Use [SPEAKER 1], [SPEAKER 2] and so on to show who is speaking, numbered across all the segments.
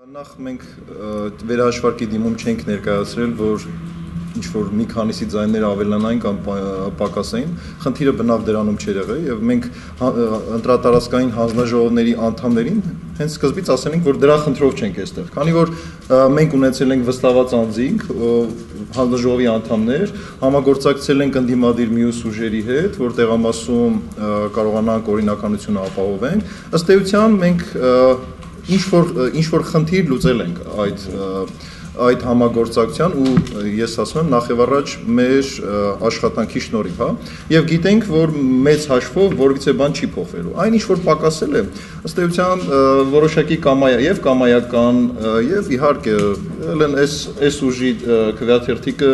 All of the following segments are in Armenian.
[SPEAKER 1] Նախ մենք վերահաշվարկի դիմում չենք ներկայացրել, որ ինչ-որ մի քանիսի ձայները ավելանային կամ պակասային, խնդիրը բնավ դրանում չէր եղել եւ մենք ընտրատարածքային հանձնաժողովների անդամներին հենց սկզբից ասել ենք, որ դրա խնդրով չենք այստեղ, քանի որ մենք ունեցել ենք վստահված անձինք, հանձնաժողովի անդամներ, համագործակցել ենք ընդդիմադիր մյուս ուժերի հետ, որ տեղամասում կարողանանք օրինականությունը ապահովենք, ըստ էության մենք ինչ-որ խնդիր լուծել ենք այդ համագործակցության ու ես ասում եմ նախ եւ առաջ մեր աշխատանքի շնորհիվ, հա, եւ գիտենք, որ մեծ հաշվով որևիցե բան չի փոխվելու։ Այն ինչ որ պակասել է, ըստ էության որոշակի կամայական եւ իհարկե ելն այս ուժի քվեաթերթիկը,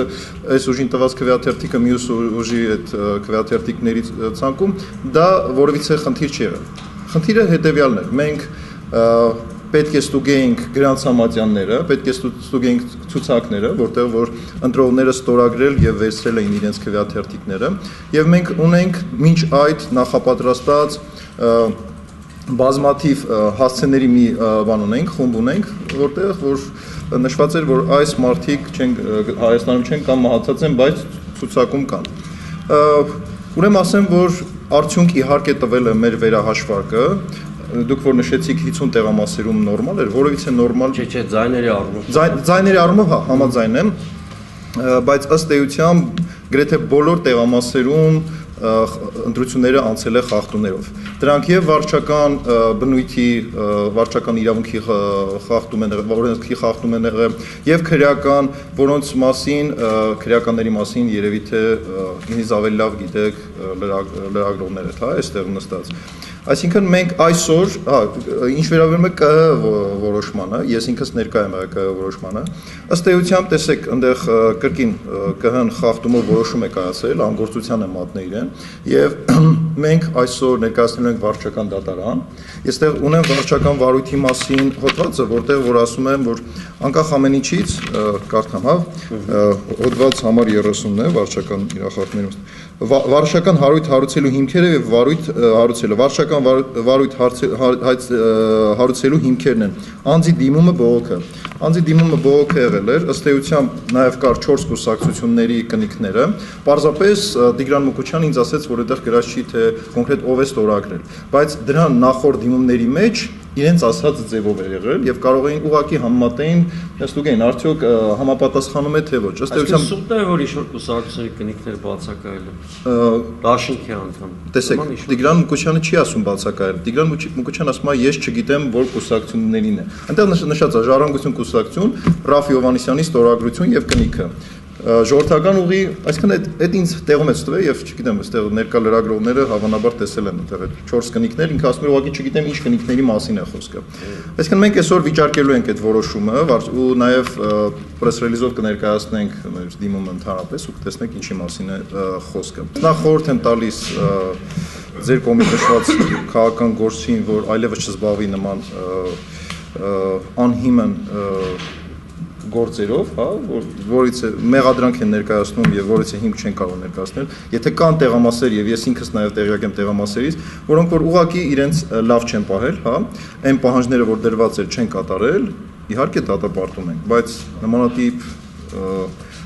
[SPEAKER 1] այս ուժին տված քվեաթերթիկը մյուս ուժի այդ քվեաթերթիկների ցանկում դա որևիցե խնդիր չի եղել։ Խնդիրը հետեւյալն է, մենք պետք է ստուգեինք գրանցամատյանները, պետք է ստուգեինք ցուցակները, որտեղ որ ընտրողները ստորագրել եւ վերցրել էին իրենց քվեաթերթիկները, եւ մենք ունենք մինչ այդ նախապատրաստած բազմաթիվ հասցեների մի բան ունենք, խումբ ունենք, որտեղ որ նշված էր, որ այս մարդիկ Հայաստանում չեն կամ մահացած են, բայց ցուցակում կան։ Ուրեմն ասեմ, որ արդյունք իհարկե տվել է մեր վերահաշվարկը, դուք որ նշեցիք 50 տեղամասերում նորմալ էր, որովհետեւ նորմալ
[SPEAKER 2] չէ, ձայների առումով։
[SPEAKER 1] Ձայների առումով հա, համաձայն եմ, բայց ըստ էության գրեթե բոլոր տեղամասերում ընտրությունները անցել է խախտումներով։ Դրանք եւ վարչական բնույթի, վարչական իրավունքի խախտում են, օրենքի խախտում են եղել, եւ քրեական, որոնց մասին քրեականների մասին երևի թե ինձ ավելի լավ գիտեք լրագրողները, հա, այստեղ նստած։ Այսինքն մենք այսօր, ինչ վերաբերում է ԿՀ որոշմանը, ես ինքս ներկայ եմ ԿՀ որոշմանը, ըստ էության տեսեք, այնտեղ կրկին ԿՀ-ն խախտումով որոշում է կայացել, անգործության է մատնել իրեն, եւ մենք այսօր ներկայացնում ենք վարչական դատարան, այստեղ ունեմ վարչական վարույթի մասին հոդվածը, որտեղ որ ասում եմ, որ անկախ ամեն ինչից, կարդամ, հա, հոդված համար 30-ն է վարչական իրախախտումներում, վարչական հարույթ հարուցելու հիմքերը եւ վարույթ հարուցելը, վարչական վարույթ հարուցելու հիմքերն են, անձի դիմումը բողոքը, անձի դիմումը բողոքը եղել էր, ըստ էության նաեւ կար 4 կուրսակցությունների կնիքները, պարզապես Տիգրան Մուկուչյանն ինձ ասեց, որ այդտեղ գրած չի թե կոնկրետ ով է ստորագրել, բայց դրան նախորդ դիմումների մեջ իրենց ասած ձևով է եղել եւ կարող էին ուղակի համեմատեին, ստուգեին, արդյոք համապատասխանում է թե ոչ։ Ըստ էության
[SPEAKER 2] սուտ է, որ ինչ-որ կուսակցությունների կնիքներ բացակայել են։ Դաշինքի անդամ։
[SPEAKER 1] Տեսեք, Տիգրան Մուկուչյանը չի ասում բացակայել։ Տիգրան Մուկուչյանը ասում է, ես չգիտեմ, որ կուսակցություններին է։ Այնտեղ նշած է Ժառանգություն կուսակցություն, Ռաֆ Հովհաննիսյանի ստորագրություն եւ կնիքը։ Ժողովրդական ուղի, այսինքն այդ ինձ տեղում է ստվել եւ չգիտեմ, այստեղ ներկա լրագրողները հավանաբար տեսել են այդտեղ այդ 4 կնիքներ, ինքը ասում է ուղղակի չգիտեմ ինչ կնիքների մասին է խոսքը։ Այսինքն մենք այսօր վիճարկելու ենք այդ որոշումը ու նաեւ press release-ով կներկայացնենք մեր դիմումը ընդհանրապես ու կտեսնենք ինչի մասին է խոսքը։ Նախ խորհուրդ եմ տալիս ձեր կողմից նշված քաղաքական գործին, որ այլևս չզբաղվի նման անհիմն գործերով, հա, որից մեղադրանք են ներկայացնում եւ որից հիմք չեն կարող ներկայացնել, եթե կան տեղամասեր եւ ես ինքս նաեւ տեղյակ եմ տեղամասերից, որոնք որ ուղղակի իրենց լավ չեն պահել, հա, այն պահանջները, որ դրված էր, չեն կատարել, իհարկե դատապարտում են, բայց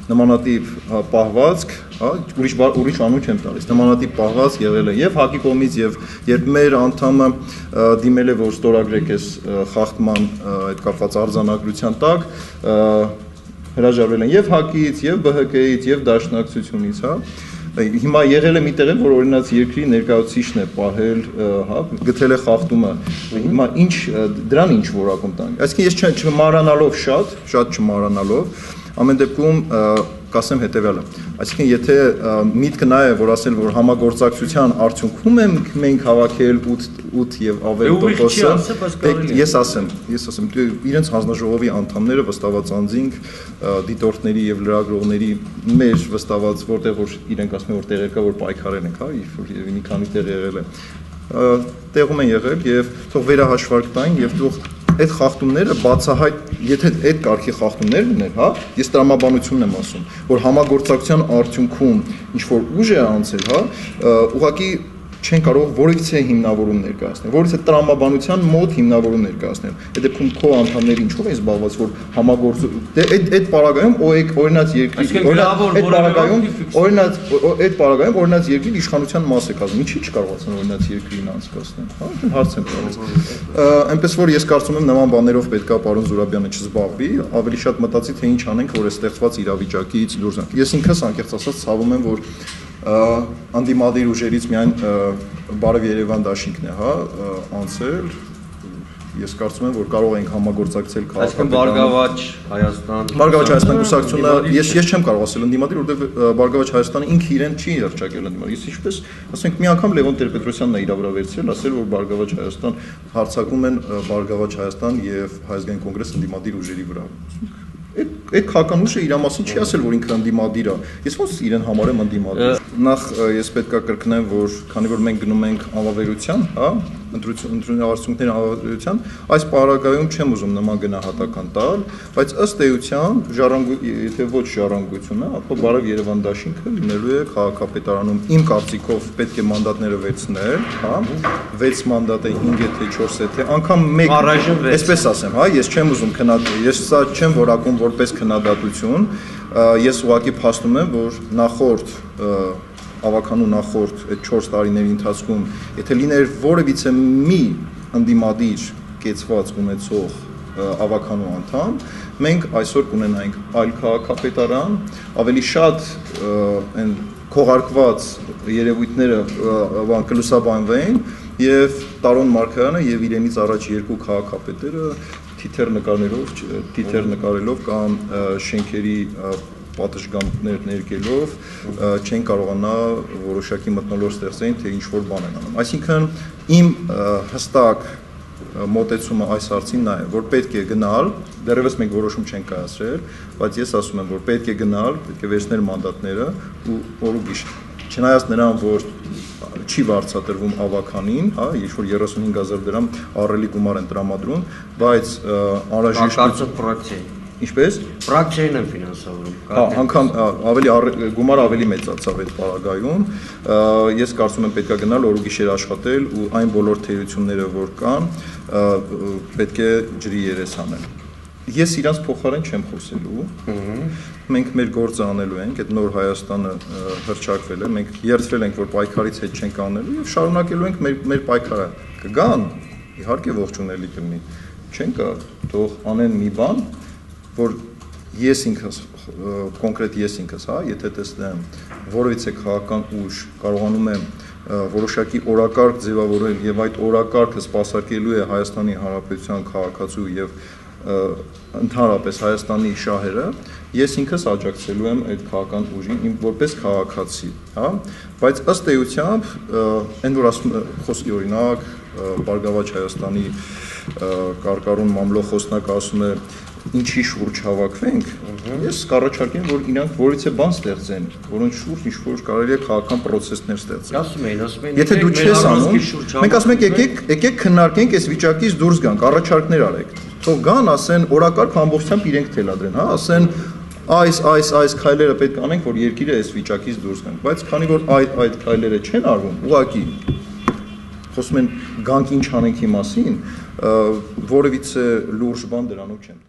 [SPEAKER 1] նմանատիպ պահվածք, հա, ուրիշ անուն չեմ տալիս, նմանատիպ պահվածք եղել է եւ ՀԱԿ-ի կողմից եւ երբ մեր անդամը դիմել է, որ ստորագրեք այս խախտման այդ կապված արձանագրության տակ, հրաժարվել են եւ ՀԱԿ-ից, եւ ԲՀԿ-ից, եւ Դաշնակցությունից, հա։ Հիմա եղել է մի տեղ, որ օրինաց երկրի ներկայացուցիչն է պահել, հա, գտել է խախտումը։ Հիմա դրան ինչ որակում տանք։ Այսինքն ես չմարանալով շատ չմարանալով ամեն դեպքում կասեմ հետեւյալը։ Այսինքն եթե միտքը նա է, որ ասել, որ համագործակցության արդյունքում մենք հավաքել 8 եւ ավելի տոկոսը, ես ասեմ, իրենց հանձնաժողովի անդամները վստահված անձինք, դիտորդների եւ լրագրողների մեր վստահված, որտեղ որ իրենք ասում են, որ տեղեր կա, որ պայքարել ենք, հա, եւ մի քանի տեղ եղել է։ Տեղում են եղել եւ թող վերահաշվարկ տային եւ թող այդ խախտումները բացահայտ, եթե այդ կարգի խախտումներ լիներ, հա, ես տրամաբանությունն եմ ասում, որ համագործակցության արդյունքում ինչ որ ուժ է անցել, հա, ուղղակի չեն կարող որևիցե հիմնավորում ներկայացնել, որևիցե տրամաբանության մոտ հիմնավորում ներկայացնել։ Այդ դեպքում քո անդամները ինչով են զբաղված, որ համագործում այդ պարագայում օրինաց երկրի այդ պարագայում օրինաց երկրի իշխանության մաս է կազմում, ինչի՞ չկարողացան օրինաց երկրին անցկացնել, հա, այդն հարց եմ տալիս։ Այնպես որ ես կարծում եմ նման բաներով պետքա պարոն Զուրաբյանը չզբաղվի, ավելի շատ մտածի թե ինչ անենք, որ է ստեղծված իրավիճակից դուրս գանք։ Ես ինքս անկեղծ ասած ցավում եմ, որ անդիմադիր ուժերից միայն Բարև Երևան դաշինքն է, հա, անցել։ Ես կարծում եմ, որ կարող ենք համագործակցել
[SPEAKER 2] քաղաքական Բարգավաճ Հայաստան։
[SPEAKER 1] Բարգավաճ Հայաստան կուսակցությունը ես չեմ կարող ասել ընդդիմադիր, որովհետև Բարգավաճ Հայաստանը ինքը իրեն չի հռչակել ընդդիմադիր։ Ես ինչպես ասենք մի անգամ Լևոն Տեր-Պետրոսյանն է իր վրա վերցրել, ասել որ Բարգավաճ Հայաստան հարձակում են Բարգավաճ Հայաստան եւ Հայ ազգային կոնգրես ընդդիմադիր ուժերի վրա։ Այդ քաղաքական ուժը իր մասին չի ասել, որ ինքը ընդդիմադիր է։ Ես ոնց իրեն համարեմ ընդդիմադիր։ Նախ ես պետքա կրկնեմ, որ քանի որ մենք գնում ենք անվավերության, հա, ընտրությունների անվավերության, այս պարագայում չեմ ուզում նման գնահատական տալ, բայց ըստ էության եթե ոչ ժառանգությունը, ապա Բարև Երևան դաշինքը լինելու է քաղաքապետարանում իմ կարծիքով պետք է մանդատները վերցնել, հա, 6 մանդատ է 5 թե 4 թե անգամ 1, այսպես ասեմ, հա, ես չեմ ուզում ես սա չեմ որակում որպես քննադատություն, ես ուղղակի փաստում եմ, որ նախորդ ավականու նախորդ այդ 4 տարիների ընթացքում, եթե լիներ որևիցե մի ընդդիմադիր կեցված ունեցող ավականու անդամ, մենք այսօր կունենայինք այլ քաղաքապետարան, ավելի շատ այն քողարկված երևույթները կլուսաբանվեին եւ Տարոն Մարգարյանը եւ իրենից առաջ երկու քաղաքապետերը թիթեռ նկարելով կամ շենքերի պատշգամբներ ներկելով չեն կարողանա որոշակի մթնոլորտ ստեղծել, թե ինչ որ բան են անում։ Այսինքն իմ հստակ մոտեցումը այս հարցին նա է, որ պետք է գնալ, դեռևս մենք որոշում չենք կայացրել, բայց ես ասում եմ, որ պետք է գնալ, պետք է վերցնել մանդատները ու օրուգիշ։ Չնայած նրան, որ չի վարձատրվում ավականին, հա, ինչ որ 35000 դրամ ահռելի գումար են տրամադրում, բայց անհրաժեշտ Ինչպես?
[SPEAKER 2] Պրակտիկային են ֆինանսավորում։
[SPEAKER 1] Հա, անգամ ավելի գումարը ավելի մեծացավ այդ պարագայում։ Ես կարծում եմ պետքա գնալ օրուգիշեր աշխատել ու այն բոլոր թերությունները, որ կան, պետք է ջրի երես անել։ Ես իրանց փոխարեն չեմ խոսելու։ Մենք մեր գործը անելու ենք, այդ նոր Հայաստանը հռչակվել է, մենք երդվել ենք, որ պայքարից հետ չենք անելու եւ շարունակելու ենք մեր պայքարը։ Կգան, իհարկե ողջունելի կլինի։ Չեն կա, թող անեն մի բան, որ ես ինքս կոնկրետ ես ինքս, հա, եթե տեսնեմ որևիցե քաղաքական ուժ կարողանում եմ որոշակի օրակարգ ձևավորել եւ այդ օրակարգը սպասարկելու է Հայաստանի Հանրապետության քաղաքացու եւ ընդհանրապես Հայաստանի շահերը, ես ինքս աջակցելու եմ այդ քաղաքական ուժին որպես քաղաքացի, հա, բայց ըստ էությամբ այն որ ասում խոսքի օրինակ Բարգավաճ Հայաստանի կարկառուն մամլո խոսնակը ասում է ինչի շուրջ հավաքվենք, ես կառաջարկեմ, որ իրանք որից է բան ստեղծեն, որոնց շուրջ ինչ-որ կարելի է քաղաքական process-ներ ստեղծել։
[SPEAKER 2] Ասում էին,
[SPEAKER 1] եթե դու չես անում, մենք ասում ենք եկեք քննարկենք այս վիճակից դուրս գանք, առաջարկներ արեք։ Թող գան, ասեն, օրակարգ ամբողջությամբ իրենք թելադրեն, հա, ասեն այս քայլերը պետք է անենք, որ երկիրը այս վիճակից դուրս գանք, բայց քանի որ այդ քայլերը չեն արվում, ուղղակի խոսում են գանք ինչ անենք ի մասին, որևիցե լուրջ բան դրանով չեմ